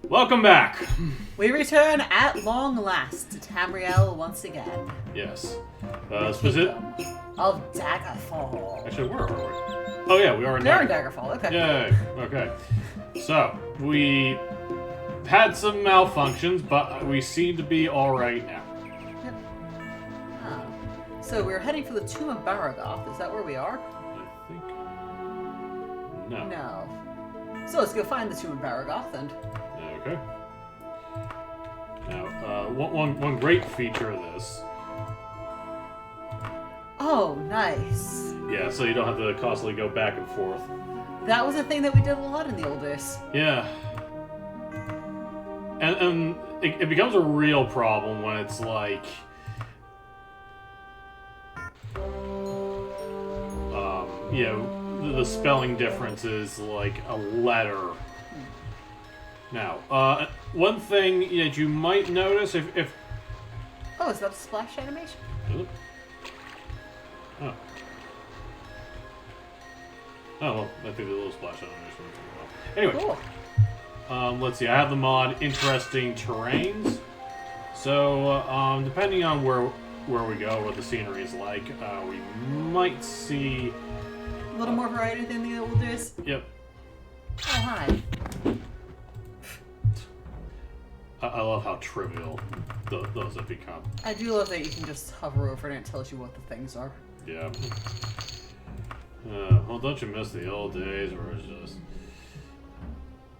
Welcome back. We return at long last to Tamriel once again. Yes. Kingdom of Daggerfall. Actually, where are we? Oh yeah, we are in They're in Daggerfall. Daggerfall, okay. Yay. Okay. So, we had some malfunctions, but we seem to be alright now. Yep. So we're heading for the Tomb of Baragoth. Is that where we are? I think... No. No. So let's go find the Tomb of Baragoth and... Okay. Now, one great feature of this... Oh, nice. Yeah, so you don't have to constantly go back and forth. That was a thing that we did a lot in the old days. Yeah. And it becomes a real problem when it's like... you know, the spelling difference is like a letter. Now, one thing that you might notice if... Oh, is that a splash animation? Is it? Oh. Oh, well, I think the little splash animation was really well. Anyway. Cool. Let's see, I have the mod Interesting Terrains. So, depending on where we go, what the scenery is like, we might see... A little more variety than the old days? Yep. Oh, hi. I love how trivial those have become. I do love that you can just hover over it and it tells you what the things are. Yeah. Well, don't you miss the old days where it's just...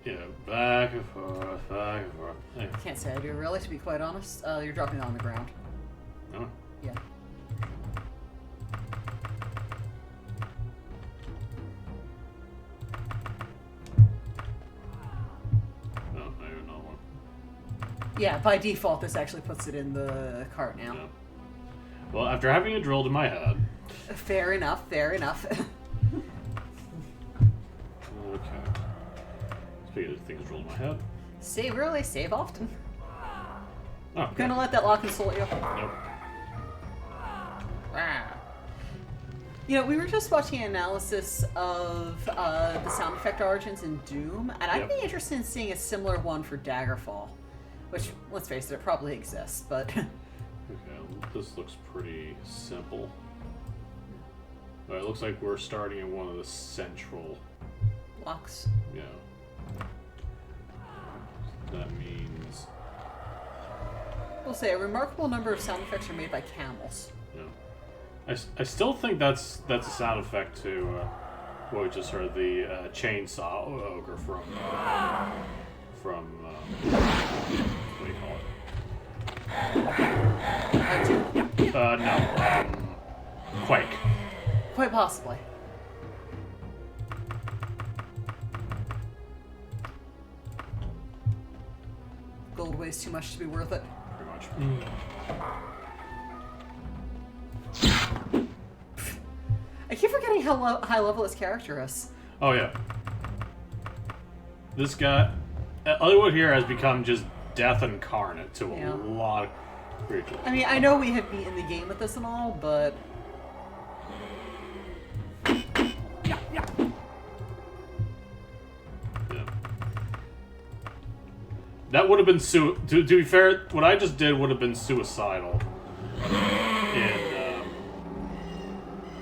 You know, back and forth, back and forth. Hey. Can't say I do, really, to be quite honest. You're dropping it on the ground. No? Yeah. No, not even another one. Yeah, by default, this actually puts it in the cart now. Yeah. Well, after having it drilled in my head... Fair enough, fair enough. Okay. Speaking of things drilled in my head... Save early, save often. Oh, okay. Gonna let that lock consult you. Nope. You know, we were just watching an analysis of the sound effect origins in Doom, and I'd Yep. be interested in seeing a similar one for Daggerfall. Which, let's face it, it probably exists, but... Okay, this looks pretty simple. But it looks like we're starting in one of the central... Blocks. Yeah. That means... We'll say a remarkable number of sound effects are made by camels. Yeah. I still think that's a sound effect to what we just heard, the chainsaw ogre from what do you call it? No, Quake. Quite possibly. Gold weighs too much to be worth it. Pretty much. I keep forgetting how high level this character is. Oh yeah. This guy, Hollywood here has become just death incarnate to a lot of creatures. I mean, I know we have beaten the game with this and all, but... Yeah. That would have been to be fair, what I just did would have been suicidal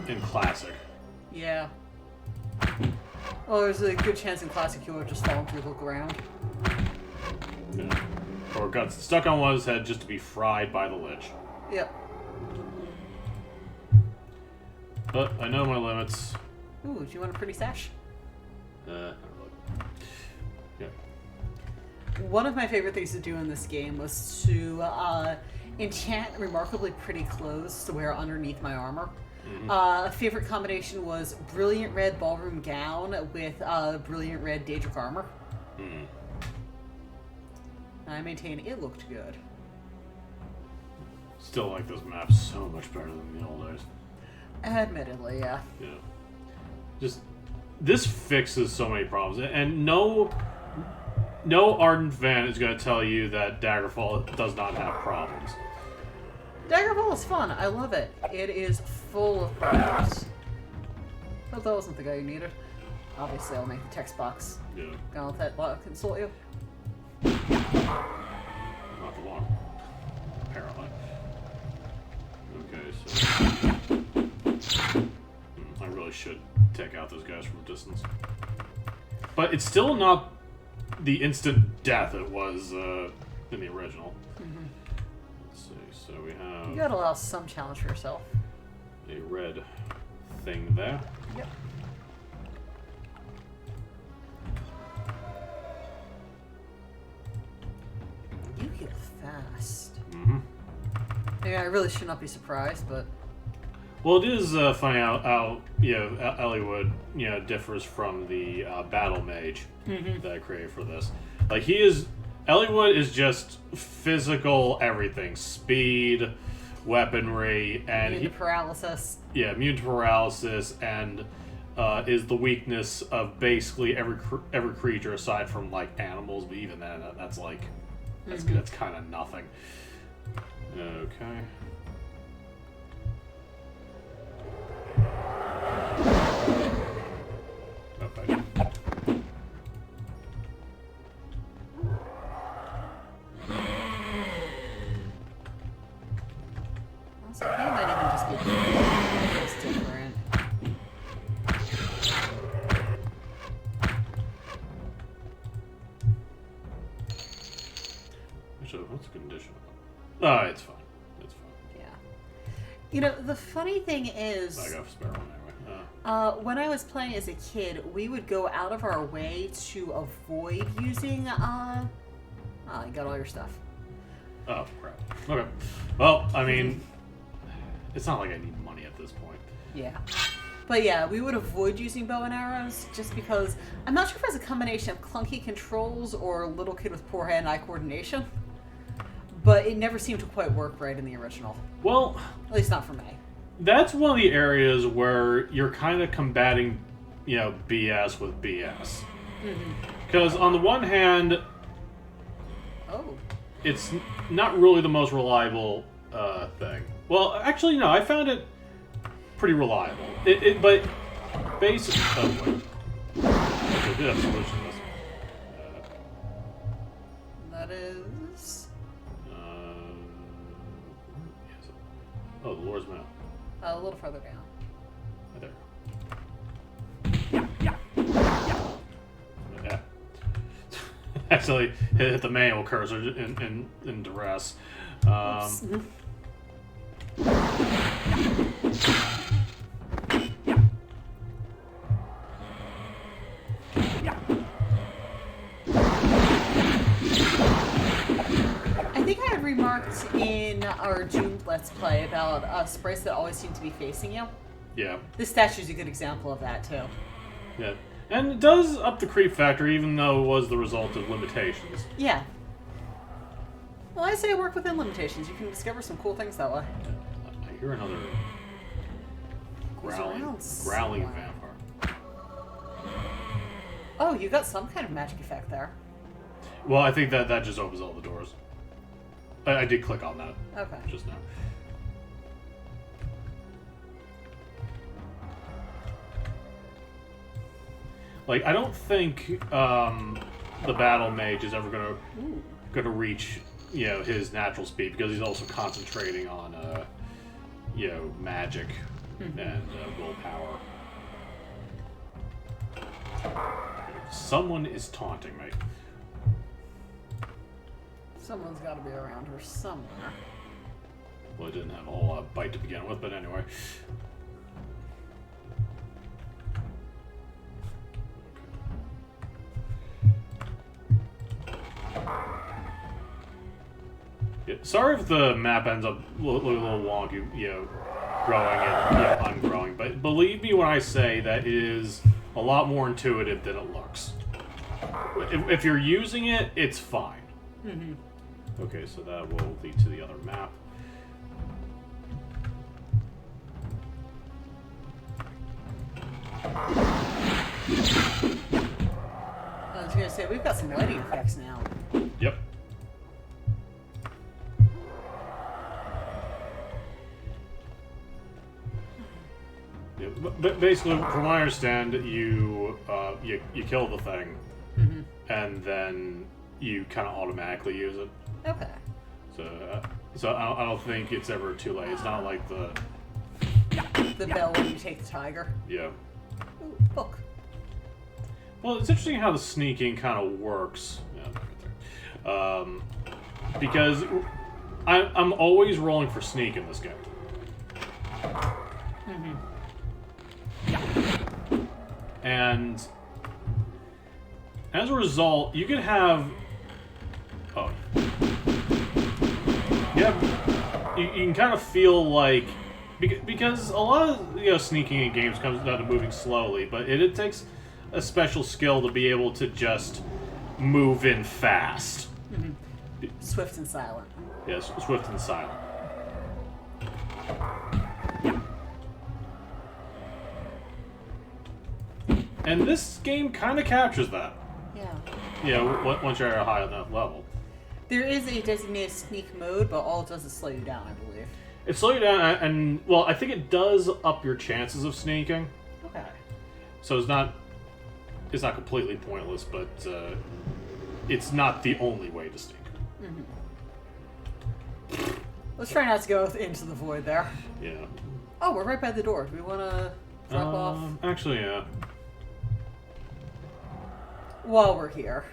in classic. Yeah. Well, there's a good chance in classic you'll have just fallen through the ground. Yeah. Or got stuck on one of his head just to be fried by the lich. Yep. But I know my limits. Ooh, do you want a pretty sash? Not really. Yeah. One of my favorite things to do in this game was to enchant remarkably pretty clothes to wear underneath my armor. Mm-hmm. A favorite combination was brilliant red ballroom gown with brilliant red Daedric armor. Mm-hmm. I maintain it looked good. Still like this map so much better than the old days. Admittedly, yeah. Yeah. Just this fixes so many problems, and no ardent fan is going to tell you that Daggerfall does not have problems. Daggerfall is fun. I love it. It is full of problems. But that wasn't the guy you needed. Obviously, I'll make the text box. Yeah. Gonna let that bot consult you. Not the one, apparently. Okay, so I really should take out those guys from a distance. But it's still not the instant death it was in the original. Let's see, so we have... You gotta allow some challenge for yourself. A red thing there. Yep. You heal fast. Mm-hmm. Yeah, I really should not be surprised, but... Well, it is funny how Eliwood, differs from the battle mage that I created for this. Like, Eliwood is just physical everything. Speed, weaponry, and... Immune to paralysis. Yeah, immune to paralysis, and is the weakness of basically every creature aside from, like, animals, but even then, that's like... That's kind of nothing. Okay. Also, he might even just be different. Actually, what's the condition? Oh, it's fine. It's fine. Yeah. The funny thing is... I got a spare one anyway. When I was playing as a kid, we would go out of our way to avoid using, Oh, you got all your stuff. Oh, crap. Okay. Well, I mean, it's not like I need money at this point. Yeah. But yeah, we would avoid using bow and arrows just because... I'm not sure if it's a combination of clunky controls or little kid with poor hand-eye coordination. But it never seemed to quite work right in the original. Well... At least not for me. That's one of the areas where you're kind of combating, BS with BS. Because on the one hand, it's not really the most reliable thing. Well, actually, no, I found it pretty reliable. But basically, I did have a solution to this. That is... Oh, the Lord's Mount. A little further down. Right there. Yeah. Actually, hit the manual cursor in duress. I think I had remarked in our June Let's Play about sprites that always seem to be facing you. Yeah. This statue's a good example of that, too. Yeah. And it does up the creep factor, even though it was the result of limitations. Yeah. Well, I say work within limitations. You can discover some cool things that way. I hear another growling vampire. Oh, you got some kind of magic effect there. Well, I think that just opens all the doors. I did click on that. Okay. Just now. Like, I don't think the battle mage is ever gonna reach his natural speed, because he's also concentrating on magic and willpower. Someone is taunting me. Someone's got to be around her somewhere. Well, it didn't have a whole lot of bite to begin with, but anyway. Yeah, sorry if the map ends up looking a little wonky, growing and ungrowing, but believe me when I say that it is a lot more intuitive than it looks. If you're using it, it's fine. Okay, so that will lead to the other map. I was going to say, we've got some lighting effects now. Yep. Yeah, but basically, from what I understand, you kill the thing, and then you kind of automatically use it. Okay. So I don't think it's ever too late. It's not like the bell when you take the tiger. Yeah. Ooh, book. Well, it's interesting how the sneaking kind of works. Yeah, right there. Because I'm always rolling for sneak in this game. And as a result, you can have... Oh. Yeah, you can kind of feel like... Because a lot of sneaking in games comes down to moving slowly, but it takes a special skill to be able to just move in fast. Swift and silent. Yes, swift and silent. And this game kind of captures that. Yeah. Yeah, once you're at a high enough level. There is a designated sneak mode, but all it does is slow you down, I believe. It slows you down, and well, I think it does up your chances of sneaking. Okay. So it's not completely pointless, but it's not the only way to sneak. Let's try not to go into the void there. Yeah. Oh, we're right by the door. Do we want to drop off? Actually, yeah. While we're here.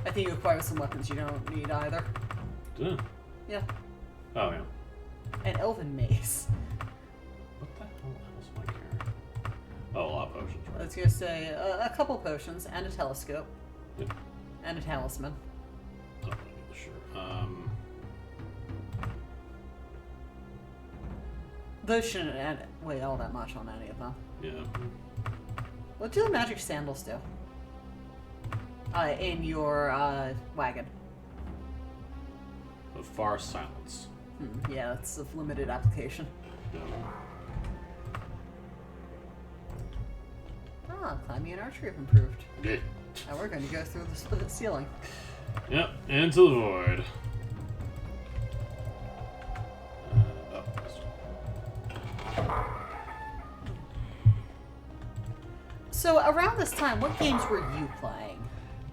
I think you acquire some weapons you don't need either. Yeah. Yeah. Oh, yeah. An elven mace. What the hell else am I carrying? Oh, a lot of potions, right? I was going to say a couple potions and a telescope. Yep. And a talisman. Not really sure. Those shouldn't weigh all that much on any of them. Yeah. What do the magic sandals do? In your wagon. The far silence. Yeah, that's of limited application. Yeah. Climbing and archery have improved. Yeah. Now we're going to go through the split ceiling. Yep, into the void. So around this time, what games were you playing?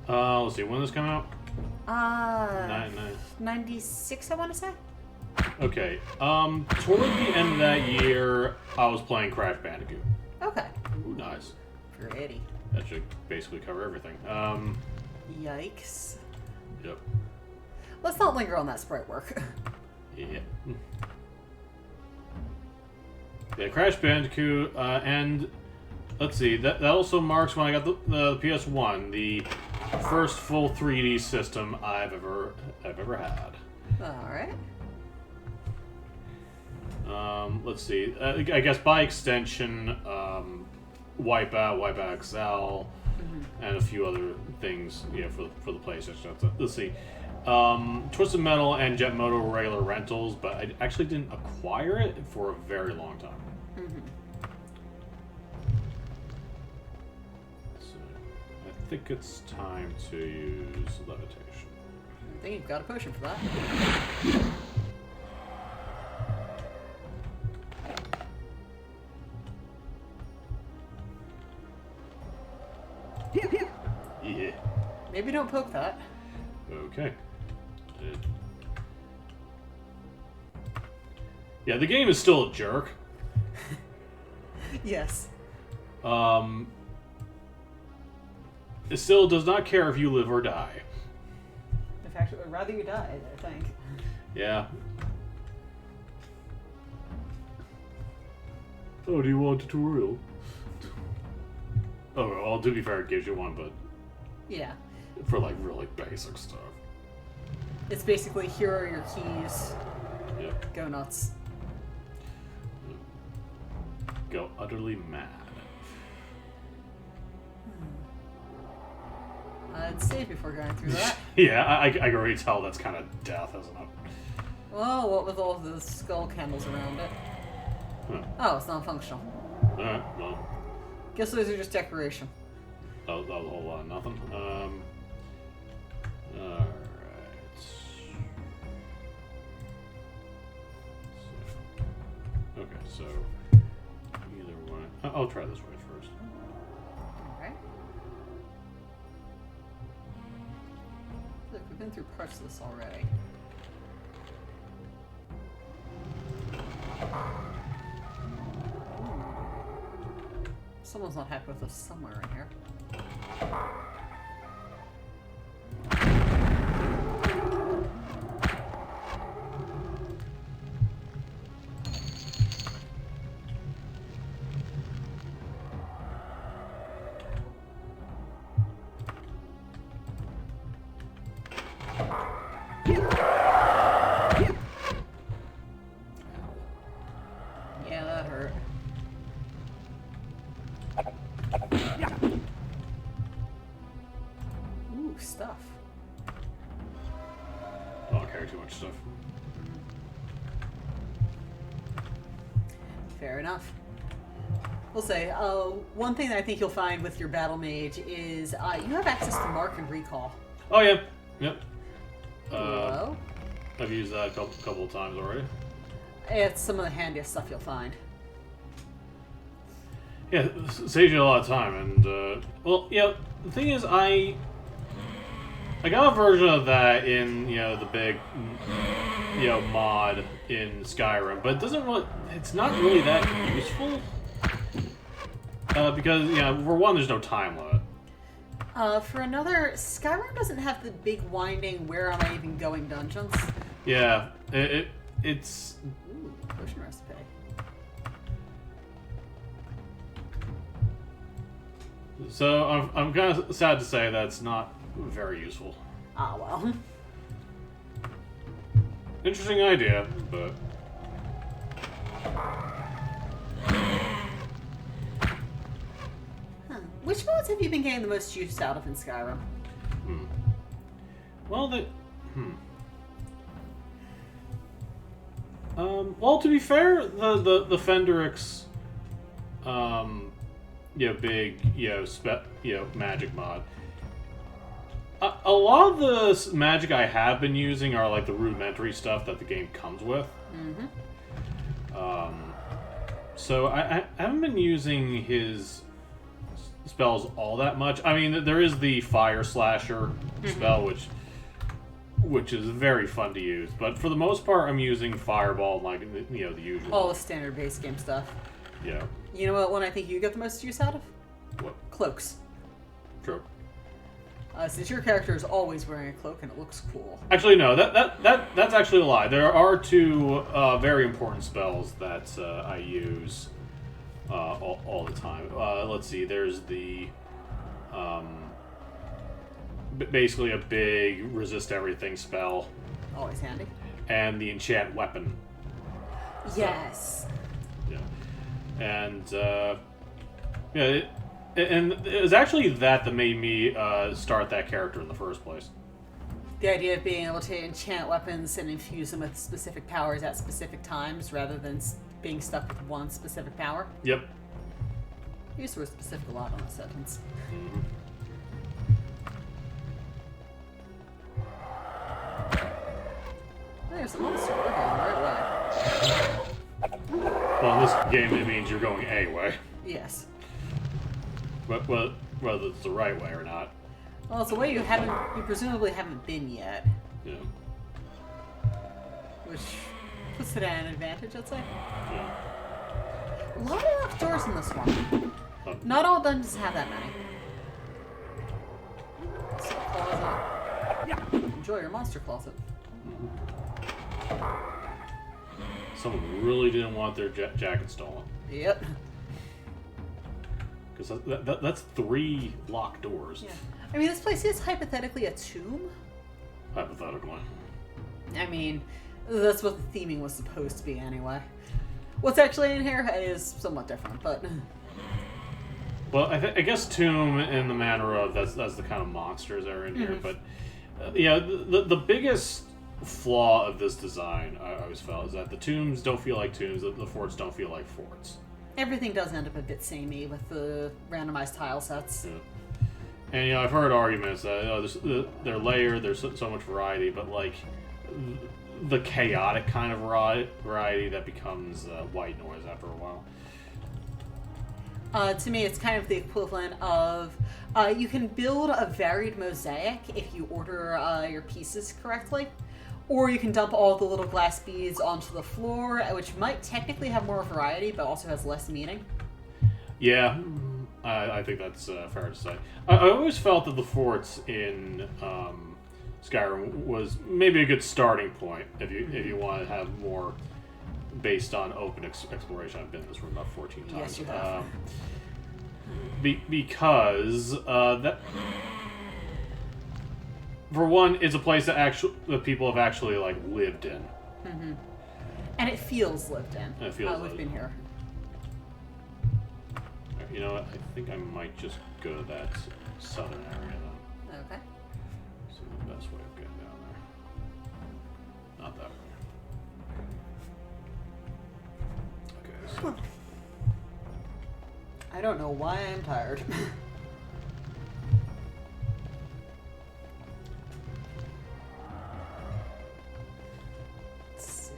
Let's see, when did this come out? 96, I want to say. Okay. Toward the end of that year, I was playing Crash Bandicoot. Okay. Ooh, nice. Pretty. That should basically cover everything. Yikes. Yep. Let's not linger on that sprite work. Yeah. Yeah, Crash Bandicoot, and let's see, that also marks when I got the PS1, the first full 3D system I've ever had. All right. Let's see. I guess by extension, Wipeout XL, and a few other things, for the PlayStation. Let's see. Twisted Metal and Jet Moto were regular rentals, but I actually didn't acquire it for a very long time. So I think it's time to use levitation. I think you've got a potion for that. Yeah. Maybe don't poke that. Okay. Yeah, the game is still a jerk. Yes. It still does not care if you live or die. In fact, I'd rather you died, I think. Yeah. Oh, do you want a tutorial? Oh, well, to be fair, it gives you one, but Yeah. for like really basic stuff. It's basically, here are your keys. Yep. Go nuts. Go utterly mad. I'd save before going through that. Yeah, I can already tell that's kind of death, isn't it? Well, what with all the skull candles around it? Huh. Oh, it's non-functional. Alright, well, Guess those are just decoration. that was a whole lot of nothing. Alright. Okay, so either one. I'll try this way first. like we've been through parts of this already. Someone's not happy with us somewhere in here. Yeah, that hurt. Ooh, stuff. I don't carry too much stuff. Fair enough. We'll say, one thing that I think you'll find with your battle mage is you have access to mark and recall. Oh yeah, yep. Hello? I've used that a couple of times already. It's some of the handiest stuff you'll find. Yeah, it saves you a lot of time, and well, yeah. The thing is, I got a version of that in the big mod in Skyrim, but it doesn't really. It's not really that useful because for one, there's no time limit. For another, Skyrim doesn't have the big winding "where am I even going" dungeons. Yeah, it's. Ooh, potion recipe. So I'm kind of sad to say that's not very useful. Ah, well. Interesting idea, but Which mods have you been getting the most use out of in Skyrim? Well, well, to be fair, the Fendrix, big, magic mod. A lot of the magic I have been using are like the rudimentary stuff that the game comes with. Mm-hmm. So I haven't been using his spells all that much. I mean, there is the Fire Slasher spell, which is very fun to use. But for the most part, I'm using Fireball, like the usual. All the standard base game stuff. Yeah. You know what one I think you get the most use out of? What? Cloaks. True. Since your character is always wearing a cloak and it looks cool. Actually, no. That's actually a lie. There are two very important spells that I use all the time. Let's see. There's the basically a big resist everything spell, Always handy. and the enchant weapon. Yes. Yeah, and and it was actually that made me start that character in the first place. The idea of being able to enchant weapons and infuse them with specific powers at specific times rather than being stuck with one specific power. Yep. I used the word specific a lot on this sentence. Mm-hmm. There's a monster. We're going the right way. Well, in this game, it means you're going a way. Yes. But whether it's the right way or not. Well, it's a way you presumably haven't been yet. Yeah. Which puts it at an advantage, I'd say. Yeah. A lot of locked doors in this one. Not all dungeons have that many. So closet. Enjoy your monster closet. Someone really didn't want their jacket stolen. Yep. Because that's 3 locked doors. Yeah. I mean, this place is hypothetically a tomb. Hypothetically. I mean, that's what the theming was supposed to be anyway. What's actually in here is somewhat different, but... Well, I guess tomb in the manner of that's the kind of monsters that are in here, but the biggest flaw of this design I always felt is that the tombs don't feel like tombs, the forts don't feel like forts. Everything does end up a bit samey with the randomized tile sets. Yeah. And I've heard arguments that they're layered, there's so much variety, but like the chaotic kind of variety that becomes white noise after a while. To me, it's kind of the equivalent of you can build a varied mosaic if you order your pieces correctly, or you can dump all the little glass beads onto the floor, which might technically have more variety, but also has less meaning. Yeah, I think that's fair to say. I always felt that the forts in Skyrim was maybe a good starting point if you want to have more based on open exploration. I've been in this room about 14 times. Yes, you have. Because that, for one, it's a place that people have actually like lived in. Mm-hmm. And it feels lived in. And it feels we've been here. You know what? I think I might just go to that southern area then. Okay. See the best way of getting down there. Not that way. Okay. So. I don't know why I'm tired. Let's see.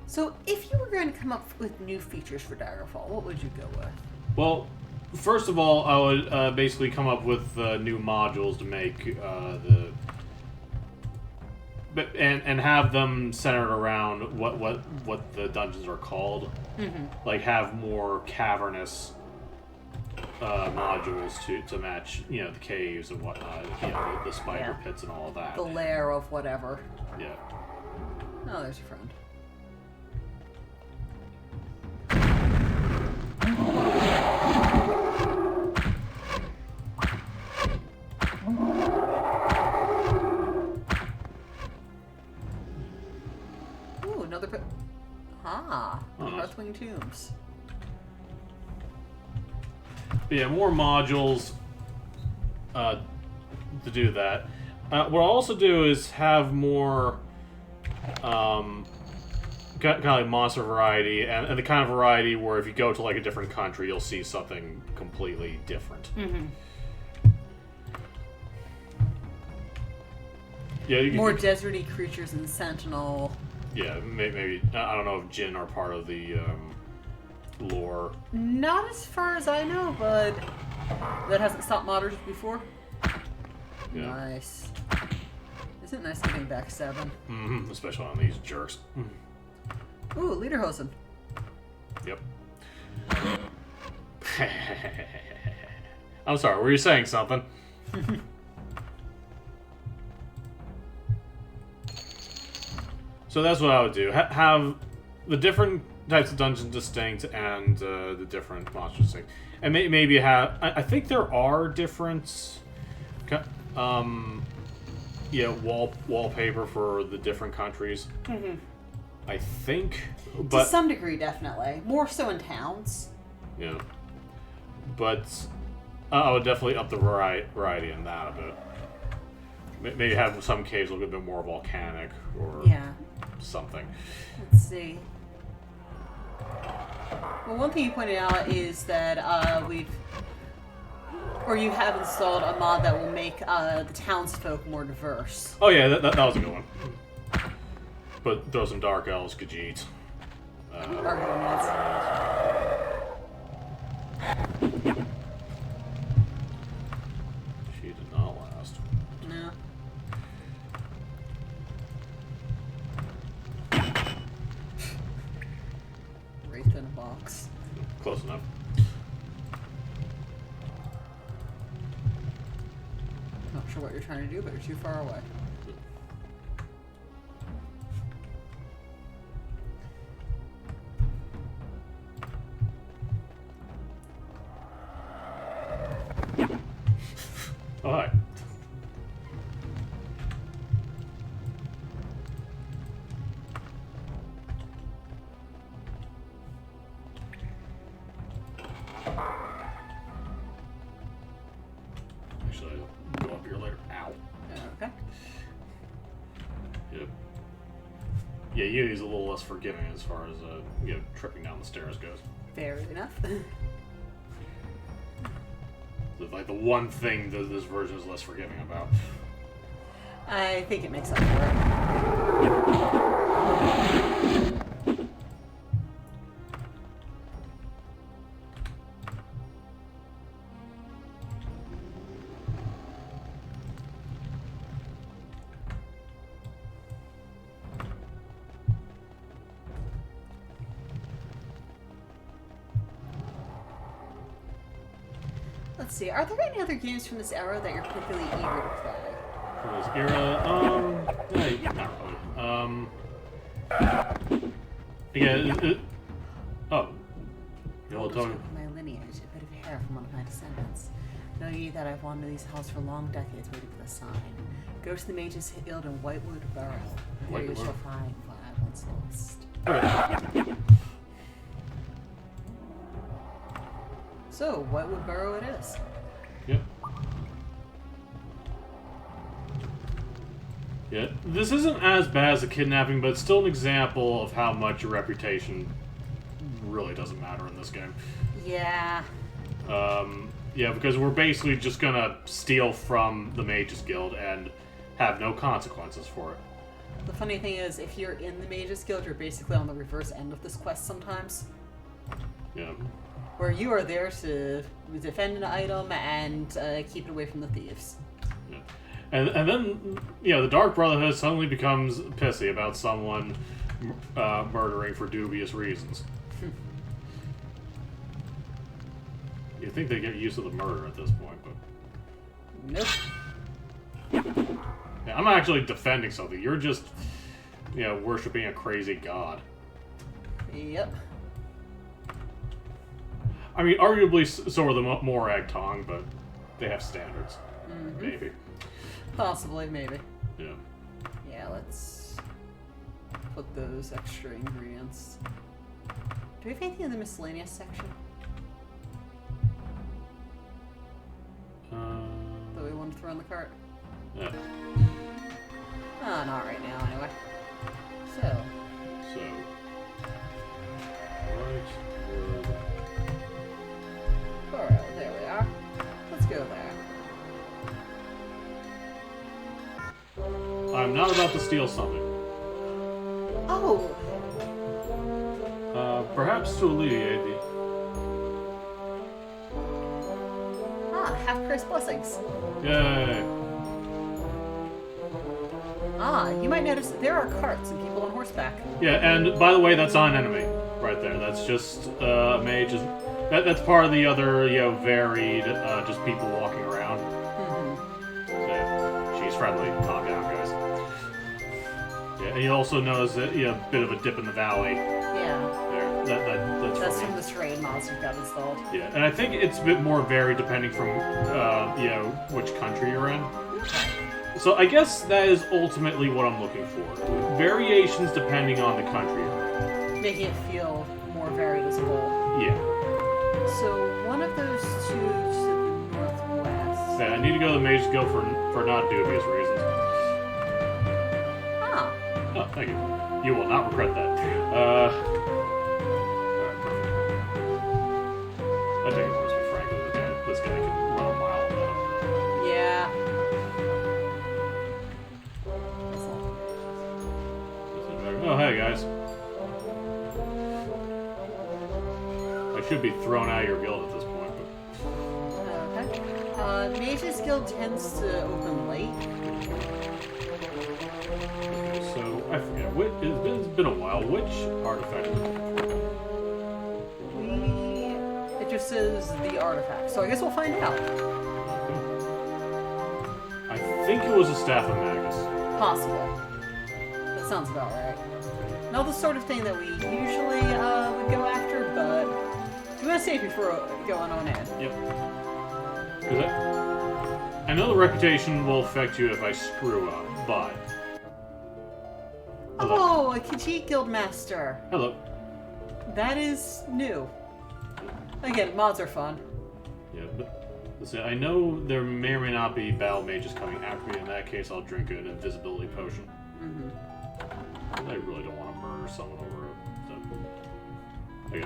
So, if you were going to come up with new features for Daggerfall, what would you go with? Well, first of all, I would basically come up with new modules to make and have them centered around what the dungeons are called. Mm-hmm. Like have more cavernous modules to match, you know, the caves and whatnot. You know, the spider pits and all of that. The lair of whatever. Yeah. Oh, there's your friend. Ooh, another pit. Ah, Hearthwing Tombs. But yeah, more modules to do that. What I'll also do is have more kind of like monster variety, and the kind of variety where if you go to like a different country, you'll see something completely different. Mm-hmm. Yeah, More deserty creatures and Sentinel. Yeah, maybe I don't know if Jinn are part of the lore. Not as far as I know, but that hasn't stopped modders before. Yeah. Nice. Isn't it nice getting back 7? Mm-hmm, especially on these jerks. Ooh, Lederhosen. Yep. I'm sorry, were you saying something? So that's what I would do. Have the different types of dungeons distinct and the different monsters distinct. And maybe have... I think there are different... wallpaper for the different countries. Mm-hmm. I think, but... To some degree, definitely. More so in towns. Yeah. But I would definitely up the variety in that a bit. Maybe have some caves a little bit more volcanic or something. Let's see. Well, one thing you pointed out is that you have installed a mod that will make the townsfolk more diverse. Oh yeah, that was a good one. But throw some dark elves, Khajiit. She did not last. No. Wraith in a box. Close enough. Not sure what you're trying to do, but you're too far away. Oh, hi. Actually, I'll go up here later. Ow. Okay. Yep. Yeah, Unity's a little less forgiving as far as tripping down the stairs goes. Fair enough. Like the one thing that this version is less forgiving about. I think it makes up for it. Let's see. Are there any other games from this era that you're particularly eager to play? From this era, not really. Oh. You'll tell me. My lineage, a bit of hair from one of my descendants. Know ye that I've wandered these halls for long decades waiting for the sign. Go to the Mage's Guild in Whitewood Borough. There you shall find what I once lost. Alright. So, Whitewood Borough it is. Yep. Yeah, this isn't as bad as a kidnapping, but it's still an example of how much your reputation really doesn't matter in this game. Yeah. Yeah, because we're basically just gonna steal from the Mages Guild and have no consequences for it. The funny thing is, if you're in the Mages Guild, you're basically on the reverse end of this quest sometimes. Yeah. Where you are there to defend an item and keep it away from the thieves. Yeah. And then, the Dark Brotherhood suddenly becomes pissy about someone murdering for dubious reasons. You'd think they get used to the murder at this point, but... Nope. Yeah, I'm not actually defending something. You're just, worshipping a crazy god. Yep. I mean, arguably, so are the Morag Tong, but they have standards. Mm-hmm. Maybe. Possibly, maybe. Yeah. Yeah, let's put those extra ingredients. Do we have anything in the miscellaneous section? That we want to throw in the cart? Yeah. Oh, not right now, anyway. So. Right. Borough, there we are. Let's go there. I'm not about to steal something. Oh! Perhaps to alleviate the... Half-price blessings. Yay! You might notice that there are carts and people on horseback. Yeah, and by the way, that's on enemy right there. That's just mage. That's part of the other, varied, just people walking around. Mm-hmm. So, yeah, she's friendly. Calm down, guys. Yeah, and you also notice that a bit of a dip in the valley. Yeah. There, that's from the terrain mods you've got installed. Yeah, and I think it's a bit more varied depending from which country you're in. Okay. So I guess that is ultimately what I'm looking for. Variations depending on the country you're in. Making it feel more varied as a whole. Yeah. So one of those two to the northwest. Yeah, I need to go to the Mage's Guild for not dubious reasons. Ah. Oh, thank you. You will not regret that. Alright, perfect. I think it works, but frankly, this guy can run a mile without. Yeah. Oh, hey, guys. I should be thrown out of your guild at this point, but... Okay. Mage's Guild tends to open late. Okay, so, I forget. It's been a while. Which artifact are we looking for? It just says the artifact, so I guess we'll find out. I think it was a Staff of Magnus. Possibly. That sounds about right. Not the sort of thing that we usually would go after, but we want to save before going on in. Yep. Because I know the reputation will affect you if I screw up, but... Hello. Oh, a Khajiit Guildmaster. Hello. That is new. Again, mods are fun. Yeah, but listen, I know there may or may not be battle mages coming after me. In that case, I'll drink an invisibility potion. Mm-hmm. I really don't want to murder someone over it. So. Okay.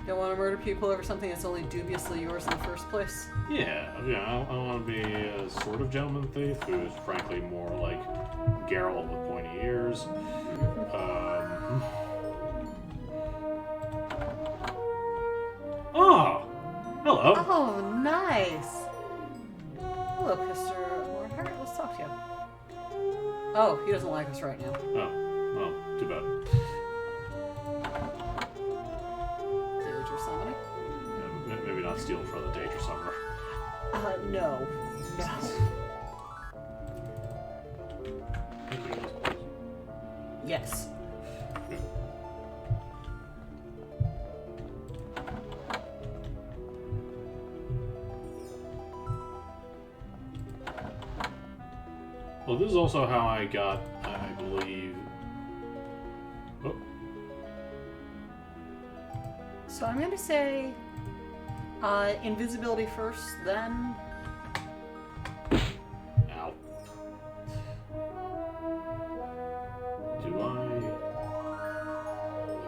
Don't want to murder people over something that's only dubiously yours in the first place? Yeah, I want to be a sort of gentleman thief who is frankly more like Geralt with pointy ears. Oh! Hello! Oh, nice! Hello, Mr. Lord. Let's talk to you. Oh, he doesn't like us right now. Oh, well, too bad. Did you summoning? not stealing from the Danger Summer. No. No. Yes. Well, this is also how I got, I believe... Oh. So I'm going to say invisibility first, then... Ow. Do I...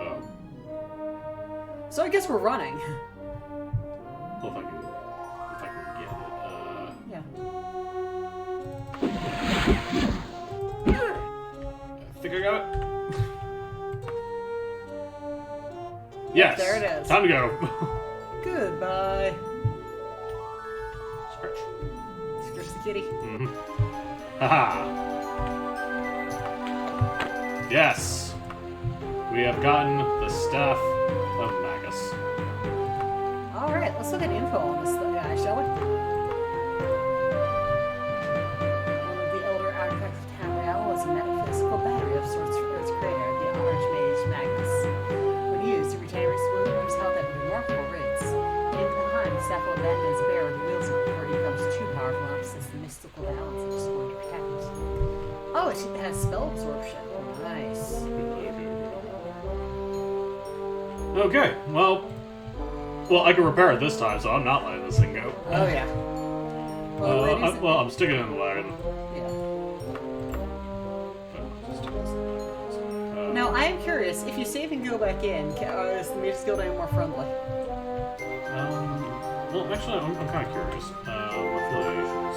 Oh. So I guess we're running. Well, if I can get it. Yeah. I think I got it. Yes. There it is. Time to go. Goodbye. Scratch. Scratch the kitty. Mm-hmm. Haha. Yes. We have gotten the Staff of Magnus. Alright, let's look at info on this guy, shall we? One of the elder artifacts of Tamriel was a metaphysical battery of sorts for its creator, the Archmage Magnus. When used, it retained resolute health at remarkable rates. In time, the Staff of Magnus bearer wields it before it becomes too powerful enough to sense the mystical balance it is going to protect. Oh, it has spell absorption. Nice. Okay, well, I can repair it this time, so I'm not letting this thing go. Oh, yeah. Well, I'm sticking it in the wagon. Yeah. Now, I am curious, if you save and go back in, is the Mage's Guild any more friendly? Well, actually, I'm kind of curious. Affiliations.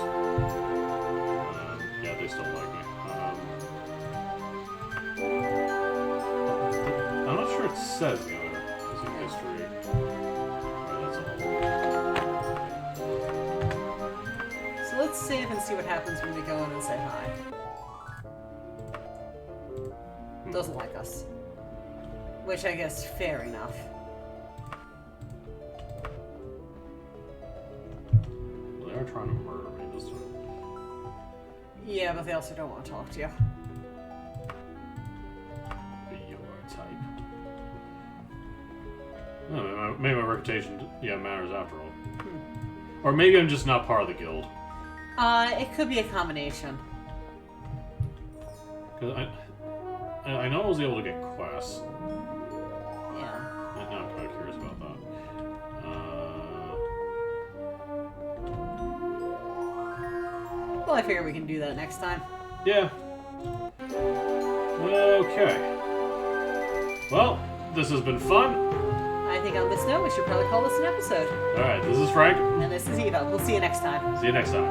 Yeah, they still like me. I'm not sure it says the other. History. That's all. So let's save and see what happens when we go in and say hi. Doesn't like us. Which I guess fair enough. Well, they are trying to murder me this time. Yeah, but they also don't want to talk to you. Be your type. No, maybe my reputation, matters after all. Or maybe I'm just not part of the guild. It could be a combination. Because I know I was able to get quests. Yeah. And now I'm kind of curious about that. Well, I figure we can do that next time. Yeah. Okay. Well, this has been fun. I think on this note, we should probably call this an episode. Alright, this is Frank. And this is Eva. We'll see you next time. See you next time.